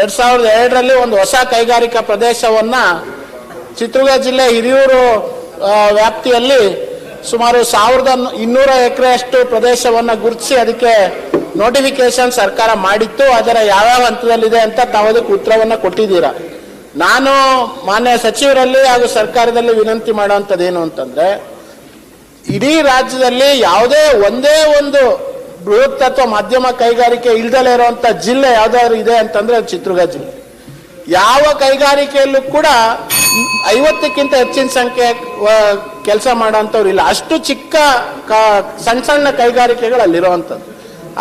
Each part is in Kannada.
2002ರಲ್ಲಿ ಒಂದು ಹೊಸ ಕೈಗಾರಿಕಾ ಪ್ರದೇಶವನ್ನ ಚಿತ್ರದುರ್ಗ ಜಿಲ್ಲೆ ಹಿರಿಯೂರು ವ್ಯಾಪ್ತಿಯಲ್ಲಿ ಸುಮಾರು 1200 ಎಕರೆಯಷ್ಟು ಪ್ರದೇಶವನ್ನು ಗುರುತಿಸಿ ಅದಕ್ಕೆ ನೋಟಿಫಿಕೇಶನ್ ಸರ್ಕಾರ ಮಾಡಿತ್ತು. ಅದರ ಯಾವ್ಯಾವ ಹಂತದಲ್ಲಿದೆ ಅಂತ ತಾವು ಅದಕ್ಕೆ ಉತ್ತರವನ್ನು ಕೊಟ್ಟಿದ್ದೀರಾ. ನಾನು ಮಾನ್ಯ ಸಚಿವರಲ್ಲಿ ಹಾಗೂ ಸರ್ಕಾರದಲ್ಲಿ ವಿನಂತಿ ಮಾಡುವಂಥದ್ದೇನು ಅಂತಂದ್ರೆ, ಇಡೀ ರಾಜ್ಯದಲ್ಲಿ ಯಾವುದೇ ಒಂದೇ ಒಂದು ಬೃಹತ್ ಅಥವಾ ಮಧ್ಯಮ ಕೈಗಾರಿಕೆ ಇಲ್ದಲೇ ಇರುವಂತ ಜಿಲ್ಲೆ ಯಾವ್ದಾದ್ರು ಇದೆ ಅಂತಂದ್ರೆ ಅದು ಚಿತ್ರದುರ್ಗ ಜಿಲ್ಲೆ. ಯಾವ ಕೈಗಾರಿಕೆಯಲ್ಲೂ ಕೂಡ 50ಕ್ಕಿಂತ ಹೆಚ್ಚಿನ ಸಂಖ್ಯೆ ಕೆಲಸ ಮಾಡೋಂಥವ್ರು ಇಲ್ಲ. ಅಷ್ಟು ಚಿಕ್ಕ ಸಣ್ಣ ಸಣ್ಣ ಕೈಗಾರಿಕೆಗಳು ಅಲ್ಲಿರುವಂಥದ್ದು.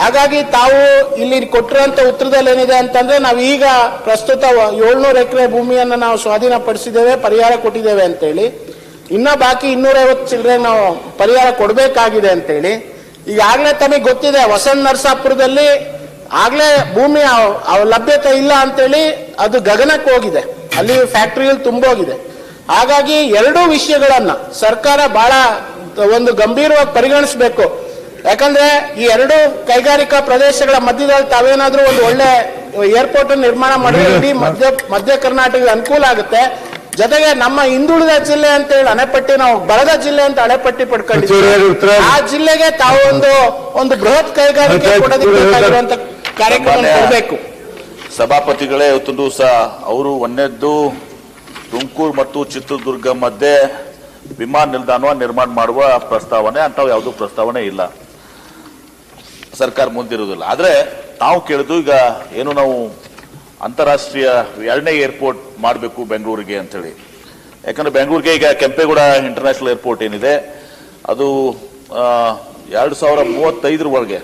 ಹಾಗಾಗಿ ತಾವು ಇಲ್ಲಿ ಕೊಟ್ಟಿರುವಂತ ಉತ್ತರದಲ್ಲಿ ಏನಿದೆ ಅಂತಂದ್ರೆ, ನಾವು ಈಗ ಪ್ರಸ್ತುತ 700 ಎಕರೆ ಭೂಮಿಯನ್ನು ನಾವು ಸ್ವಾಧೀನಪಡಿಸಿದ್ದೇವೆ, ಪರಿಹಾರ ಕೊಟ್ಟಿದ್ದೇವೆ ಅಂತೇಳಿ. ಇನ್ನ ಬಾಕಿ 250 ಚಿಲ್ಲರೆ ನಾವು ಪರಿಹಾರ ಕೊಡಬೇಕಾಗಿದೆ ಅಂತೇಳಿ. ಈಗಾಗಲೇ ತಮಗೆ ಗೊತ್ತಿದೆ, ವಸಂತ ನರಸಾಪುರದಲ್ಲಿ ಆಗ್ಲೇ ಭೂಮಿ ಲಭ್ಯತೆ ಇಲ್ಲ ಅಂತೇಳಿ ಅದು ಗಗನಕ್ಕೆ ಹೋಗಿದೆ, ಅಲ್ಲಿ ಫ್ಯಾಕ್ಟರಿಗಳು ತುಂಬೋಗಿದೆ. ಹಾಗಾಗಿ ಎರಡೂ ವಿಷಯಗಳನ್ನ ಸರ್ಕಾರ ಬಹಳ ಒಂದು ಗಂಭೀರವಾಗಿ ಪರಿಗಣಿಸಬೇಕು. ಯಾಕಂದ್ರೆ ಈ ಎರಡು ಕೈಗಾರಿಕಾ ಪ್ರದೇಶಗಳ ಮಧ್ಯದಲ್ಲಿ ತಾವೇನಾದ್ರೂ ಒಂದು ಒಳ್ಳೆ ಏರ್ಪೋರ್ಟ್ ನಿರ್ಮಾಣ ಮಾಡಿದ್ರೆ ಇಡೀ ಮಧ್ಯ ಕರ್ನಾಟಕಕ್ಕೆ ಅನುಕೂಲ ಆಗುತ್ತೆ. ಜೊತೆಗೆ ನಮ್ಮ ಹಿಂದುಳಿದ ಜಿಲ್ಲೆ ಅಂತ ಹೇಳಿ ಹಣೆಪಟ್ಟಿ, ನಾವು ಬರದ ಜಿಲ್ಲೆ ಅಂತ ಹಣೆಪಟ್ಟಿ ಪಡ್ಕೊಂಡಿದ್ದೀವಿ. ಆ ಜಿಲ್ಲೆಗೆ ತಾವು ಒಂದು ಬೃಹತ್ ಕೈಗಾರಿಕೆ ಕೊಡೋದಕ್ಕೆ ಕಾರ್ಯಕ್ರಮ ಕೊಡಬೇಕು. ಸಭಾಪತಿಗಳೇ, ಇವತ್ತೊಂದು ದಿವಸ ಅವರು ಒಂದನೇದ್ದು ತುಮಕೂರು ಮತ್ತು ಚಿತ್ರದುರ್ಗ ಮಧ್ಯೆ ವಿಮಾನ ನಿಲ್ದಾಣ ನಿರ್ಮಾಣ ಮಾಡುವ ಪ್ರಸ್ತಾವನೆ ಅಂಥವು ಯಾವುದೂ ಪ್ರಸ್ತಾವನೆ ಇಲ್ಲ, ಸರ್ಕಾರ ಮುಂದಿರುವುದಿಲ್ಲ. ಆದ್ರೆ ನಾವು ಕೇಳಿದ್ದು ಈಗ ಏನು, ನಾವು ಅಂತಾರಾಷ್ಟ್ರೀಯ 2ನೇ ಏರ್ಪೋರ್ಟ್ ಮಾಡಬೇಕು ಬೆಂಗಳೂರಿಗೆ ಅಂತೇಳಿ. ಯಾಕಂದ್ರೆ ಬೆಂಗಳೂರಿಗೆ ಈಗ ಕೆಂಪೇಗೌಡ ಇಂಟರ್ನ್ಯಾಷನಲ್ ಏರ್ಪೋರ್ಟ್ ಏನಿದೆ ಅದು 2035 ಒಳಗೆ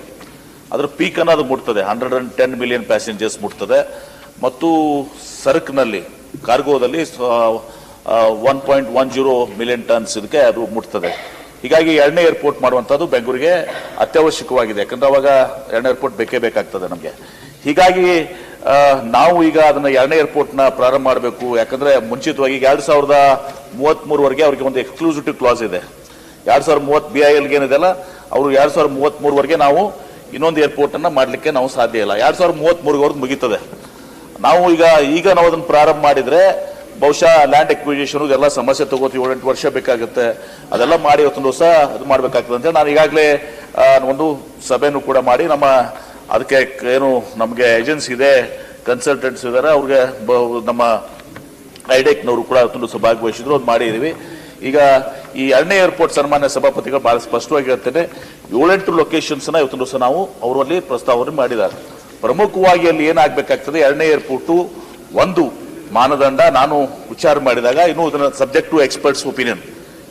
ಅದರ ಪೀಕ್ ಅನ್ನೋದು ಮುಟ್ತದೆ, 110 ಮಿಲಿಯನ್ ಪ್ಯಾಸೆಂಜರ್ಸ್ ಮುಟ್ತದೆ. ಮತ್ತು ಸರಕಿನಲ್ಲಿ ಕಾರ್ಗೋದಲ್ಲಿ 1.10 ಮಿಲಿಯನ್ ಟನ್ಸ್ ಇದಕ್ಕೆ ಅದು ಮುಟ್ತದೆ. ಹೀಗಾಗಿ 2ನೇ ಏರ್ಪೋರ್ಟ್ ಮಾಡುವಂಥದ್ದು ಬೆಂಗಳೂರಿಗೆ ಅತ್ಯವಶ್ಯಕವಾಗಿದೆ. ಯಾಕಂದ್ರೆ ಅವಾಗ 2ನೇ ಏರ್ಪೋರ್ಟ್ ಬೇಕೇ ಬೇಕಾಗ್ತದೆ ನಮಗೆ. ಹೀಗಾಗಿ ನಾವು ಈಗ ಅದನ್ನ 2ನೇ ಏರ್ಪೋರ್ಟ್ನ ಪ್ರಾರಂಭ ಮಾಡಬೇಕು. ಯಾಕಂದ್ರೆ ಮುಂಚಿತವಾಗಿ 2033ವರೆಗೆ ಅವ್ರಿಗೆ ಒಂದು ಎಕ್ಸ್ಕ್ಲೂಸಿವಿಟಿ ಕ್ಲಾಸ್ ಇದೆ. 2030 BILಗೆ ಏನಿದೆಲ್ಲ, ಅವರು 2033ವರೆಗೆ ನಾವು ಇನ್ನೊಂದು ಏರ್ಪೋರ್ಟ್ ಅನ್ನ ಮಾಡ್ಲಿಕ್ಕೆ ನಾವು ಸಾಧ್ಯ ಇಲ್ಲ. 2033ವರೆಗೆ ಮುಗೀತದೆ. ನಾವು ಈಗ ನಾವು ಅದನ್ನು ಪ್ರಾರಂಭ ಮಾಡಿದ್ರೆ ಬಹುಶಃ ಲ್ಯಾಂಡ್ ಎಕ್ವಿಜಿಷನ್ ಎಲ್ಲ ಸಮಸ್ಯೆ ತಗೋತೀವಿ, 7-8 ವರ್ಷ ಬೇಕಾಗುತ್ತೆ. ಅದೆಲ್ಲ ಮಾಡಿ ಇವತ್ತೊಂದು ದಿವಸ ಅದು ಮಾಡ್ಬೇಕಾಗ್ತದೆ ಅಂತ ನಾನು ಈಗಾಗಲೇ ಒಂದು ಸಭೆನೂ ಕೂಡ ಮಾಡಿ, ನಮ್ಮ ಅದಕ್ಕೆ ಏನು ನಮಗೆ ಏಜೆನ್ಸಿ ಇದೆ, ಕನ್ಸಲ್ಟೆಂಟ್ಸ್ ಇದ್ದಾರೆ, ಅವ್ರಿಗೆ ನಮ್ಮ ಐಡೆಕ್ನವರು ಕೂಡ ಇವತ್ತೊಂದು ದಿವಸ ಭಾಗವಹಿಸಿದ್ರು, ಅದು ಮಾಡಿದೀವಿ. ಈಗ ಈ 2ನೇ ಏರ್ಪೋರ್ಟ್ ಸನ್ಮಾನ್ಯ ಸಭಾಪತಿಗಳು ಬಹಳ ಸ್ಪಷ್ಟವಾಗಿ ಹೇಳ್ತೇನೆ, 7-8 ಲೊಕೇಶನ್ಸ್ ನ ಇವತ್ತೊಂದು ದಿವಸ ನಾವು ಅವರಲ್ಲಿ ಪ್ರಸ್ತಾವನೆ ಮಾಡಿದ್ದಾರೆ. ಪ್ರಮುಖವಾಗಿ ಅಲ್ಲಿ ಏನಾಗಬೇಕಾಗ್ತದೆ, 2ನೇ ಏರ್ಪೋರ್ಟು ಒಂದು ಮಾನದಂಡ ನಾನು ವಿಚಾರ ಮಾಡಿದಾಗ, ಇನ್ನು ಇದನ್ನ ಸಬ್ಜೆಕ್ಟ್ ಟು ಎಕ್ಸ್ಪರ್ಟ್ಸ್ ಒಪಿನಿಯನ್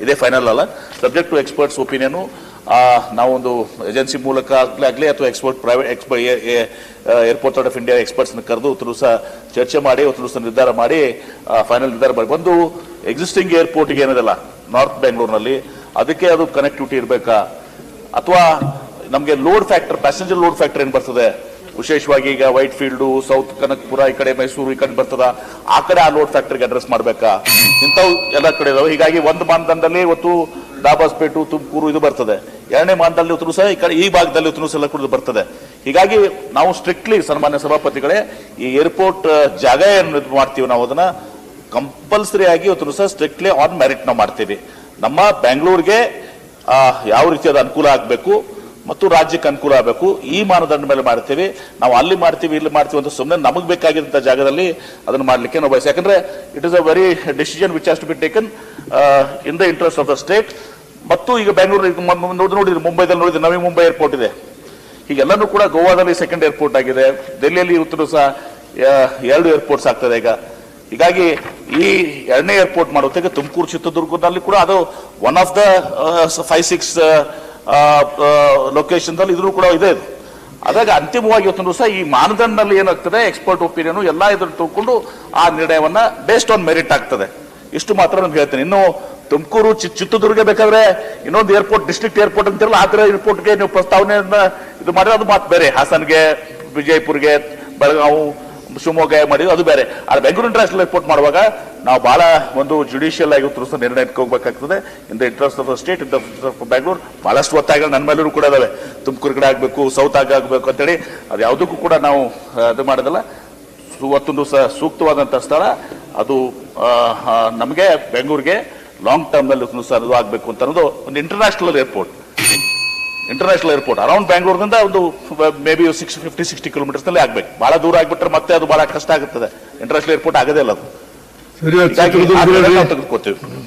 ಇದೇ ಫೈನಲ್ ಅಲ್ಲ, ಸಬ್ಜೆಕ್ಟ್ ಟು ಎಕ್ಸ್ಪರ್ಟ್ಸ್ ಒಪಿನಿಯನ್ ನಾವೊಂದು ಏಜೆನ್ಸಿ ಮೂಲಕ ಆಗಲಿ ಅಥವಾ ಏರ್ಪೋರ್ಟ್ ಆಫ್ ಇಂಡಿಯಾ ಎಕ್ಸ್ಪರ್ಟ್ಸ್ ಕರೆದು ಇವತ್ತು ದಿವಸ ಚರ್ಚೆ ಮಾಡಿ ಇವತ್ತು ದಿವಸ ನಿರ್ಧಾರ ಮಾಡಿ ಫೈನಲ್ ನಿರ್ಧಾರ ಮಾಡಿ, ಒಂದು ಎಕ್ಸಿಸ್ಟಿಂಗ್ ಏರ್ಪೋರ್ಟ್ಗೆ ಏನಿದೆಲ್ಲ ನಾರ್ತ್ ಬೆಂಗಳೂರಿನಲ್ಲಿ ಅದಕ್ಕೆ ಅದು ಕನೆಕ್ಟಿವಿಟಿ ಇರಬೇಕಾ, ಅಥವಾ ನಮಗೆ load factor, passenger load factor ಏನು ಬರ್ತದೆ, ವಿಶೇಷವಾಗಿ ಈಗ ವೈಟ್ ಫೀಲ್ಡ್, ಸೌತ್ ಕನಕಪುರ, ಈ ಕಡೆ ಮೈಸೂರು ಈ ಕಡೆ ಬರ್ತದ, ಆ ಕಡೆ ಆ ಲೋಡ್ ಫ್ಯಾಕ್ಟರ್ಗೆ ಅಡ್ರೆಸ್ ಮಾಡ್ಬೇಕಾ, ಇಂಥವು ಎಲ್ಲ ಕಡೆ ಇದಾವೆ. ಹೀಗಾಗಿ ಒಂದು ಮಾನದಂಡದಲ್ಲಿ ಇವತ್ತು ದಾಬಾಸ್ಪೇಟು, ತುಮಕೂರು ಇದು ಬರ್ತದೆ. 2ನೇ ಮಾನದಂಡದಲ್ಲಿ ಇವತ್ತು ಸಹ ಈ ಕಡೆ ಈ ಭಾಗದಲ್ಲಿ ಇವತ್ತು ಎಲ್ಲ ಕೂಡ ಬರ್ತದೆ. ಹೀಗಾಗಿ ನಾವು ಸ್ಟ್ರಿಕ್ಟ್ಲಿ ಸನ್ಮಾನ್ಯ ಸಭಾಪತಿಗಳೇ ಈ ಏರ್ಪೋರ್ಟ್ ಜಾಗ ಏನು ಮಾಡ್ತೀವಿ ನಾವು ಅದನ್ನ ಕಂಪಲ್ಸರಿ ಆಗಿ ಇವತ್ತು ಸಹ ಸ್ಟ್ರಿಕ್ಟ್ಲಿ ಆನ್ ಮೆರಿಟ್ ನಾವು ಮಾಡ್ತೀವಿ. ನಮ್ಮ ಬೆಂಗಳೂರಿಗೆ ಯಾವ ರೀತಿಯಾದ ಅನುಕೂಲ ಆಗಬೇಕು ಮತ್ತು ರಾಜ್ಯಕ್ಕೆ ಅನುಕೂಲ ಆಗಬೇಕು, ಈ ಮಾನದಂಡ ಮೇಲೆ ಮಾಡ್ತೀವಿ. ನಾವು ಅಲ್ಲಿ ಮಾಡ್ತೀವಿ ಇಲ್ಲಿ ಮಾಡ್ತೀವಿ ಅಂತ ಸುಮ್ಮನೆ ನಮಗೆ ಬೇಕಾಗಿದ್ದ ಜಾಗದಲ್ಲಿ ಅದನ್ನು ಮಾಡಲಿಕ್ಕೆ ನಾವು ಬಯಸಿ. ಯಾಕಂದ್ರೆ it is a very decision which has to be taken in the interest of the state. ಮತ್ತು ಈಗ ಬೆಂಗಳೂರು ನೋಡಿದ್ರೆ, ಮುಂಬೈದಲ್ಲಿ ನೋಡಿದ್ರೆ ನವಿ ಮುಂಬೈ ಏರ್ಪೋರ್ಟ್ ಇದೆ. ಹೀಗೆಲ್ಲನೂ ಕೂಡ ಗೋವಾದಲ್ಲಿ ಸೆಕೆಂಡ್ ಏರ್ಪೋರ್ಟ್ ಆಗಿದೆ, ಡೆಲ್ಲಿಯಲ್ಲಿ ಇವತ್ತು ಸಹ 2 ಏರ್ಪೋರ್ಟ್ಸ್ ಆಗ್ತದೆ ಈಗ. ಹೀಗಾಗಿ ಈ 2ನೇ ಏರ್ಪೋರ್ಟ್ ಮಾಡೋದಕ್ಕೆ ತುಮಕೂರು ಚಿತ್ರದುರ್ಗದಲ್ಲಿ ಕೂಡ ಅದು ಒನ್ ಆಫ್ ದ 5-6 ಲೊಕೇಶನ್ ಅಲ್ಲಿ ಇದ್ರೂ ಕೂಡ ಇದೆ. ಅದಾಗ ಅಂತಿಮವಾಗಿ ಇವತ್ತೊಂದು ಸಹ ಈ ಮಾನದಂಡದಲ್ಲಿ ಏನಾಗ್ತದೆ, ಎಕ್ಸ್ಪರ್ಟ್ ಒಪಿನಿಯನ್ ಎಲ್ಲ ಇದನ್ನು ತಗೊಂಡು ಆ ನಿರ್ಣಯವನ್ನ ಬೇಸ್ಡ್ ಆನ್ ಮೆರಿಟ್ ಆಗ್ತದೆ. ಇಷ್ಟು ಮಾತ್ರ ನಾನು ಹೇಳ್ತೇನೆ. ಇನ್ನು ತುಮಕೂರು ಚಿತ್ರದುರ್ಗ ಬೇಕಾದ್ರೆ ಇನ್ನೊಂದು ಏರ್ಪೋರ್ಟ್, ಡಿಸ್ಟ್ರಿಕ್ಟ್ ಏರ್ಪೋರ್ಟ್ ಅಂತಿರಲ್ಲ, ಆ ತರ ಏರ್ಪೋರ್ಟ್ಗೆ ನೀವು ಪ್ರಸ್ತಾವನೆಯನ್ನ ಇದು ಮಾಡಿದ್ರೆ ಅದು ಮಾತು ಬೇರೆ. ಹಾಸನ್ಗೆ, ವಿಜಯಪುರ್ಗೆ, ಬೆಳಗಾವಿ, ಶಿವಮೊಗ್ಗ ಮಾಡಿದ್ರು ಅದು ಬೇರೆ. ಆದ್ರೆ ಬೆಂಗಳೂರು ಇಂಟರ್ನ್ಯಾಷನಲ್ ಏರ್ಪೋರ್ಟ್ ಮಾಡುವಾಗ ನಾವು ಬಹಳ ಒಂದು ಜುಡಿಷಿಯಲ್ ಆಗಿ ನಿರ್ಣಯಕ್ಕೆ ಹೋಗ್ಬೇಕಾಗ್ತದೆ. ಇನ್ the interest of the state, in the of Bengaluru. ಬಹಳಷ್ಟು ಒತ್ತಾಯಗಳು ನನ್ನ ಮೇಲೂ ಕೂಡ ಇದಾವೆ, ತುಮಕೂರು ಕಡೆ ಆಗ್ಬೇಕು, ಸೌತ್ ಆಗಬೇಕು ಅಂತೇಳಿ. ಅದು ಯಾವುದಕ್ಕೂ ಕೂಡ ನಾವು ಇದು ಮಾಡೋದಲ್ಲ. ಇವತ್ತೊಂದು ಸೂಕ್ತವಾದಂಥ ಸ್ಥಳ ಅದು. ನಮಗೆ ಬೆಂಗಳೂರಿಗೆ ಲಾಂಗ್ ಟರ್ಮ್ ನಲ್ಲಿ ಅದು ಆಗಬೇಕು ಅಂತ ಅನ್ನೋದು ಒಂದು ಇಂಟರ್ನ್ಯಾಷನಲ್ ಏರ್ಪೋರ್ಟ್ ಅರೌಂಡ್ ಬೆಂಗಳೂರಿನಿಂದ ಒಂದು ಮೇ ಬಿ 50-60 ಕಿಲೋಮೀಟರ್ಸ್ ನಲ್ಲಿ ಆಗ್ಬೇಕು. ಬಹಳ ದೂರ ಆಗ್ಬಿಟ್ರೆ ಮತ್ತೆ ಅದು ಬಹಳ ಕಷ್ಟ ಆಗುತ್ತದೆ. ಇಂಟರ್ನ್ಯಾಷನಲ್ ಏರ್ಪೋರ್ಟ್ ಆಗದೇ ಇಲ್ಲ ಅದು. ತೆಗೆದುಕೊತೀವಿ.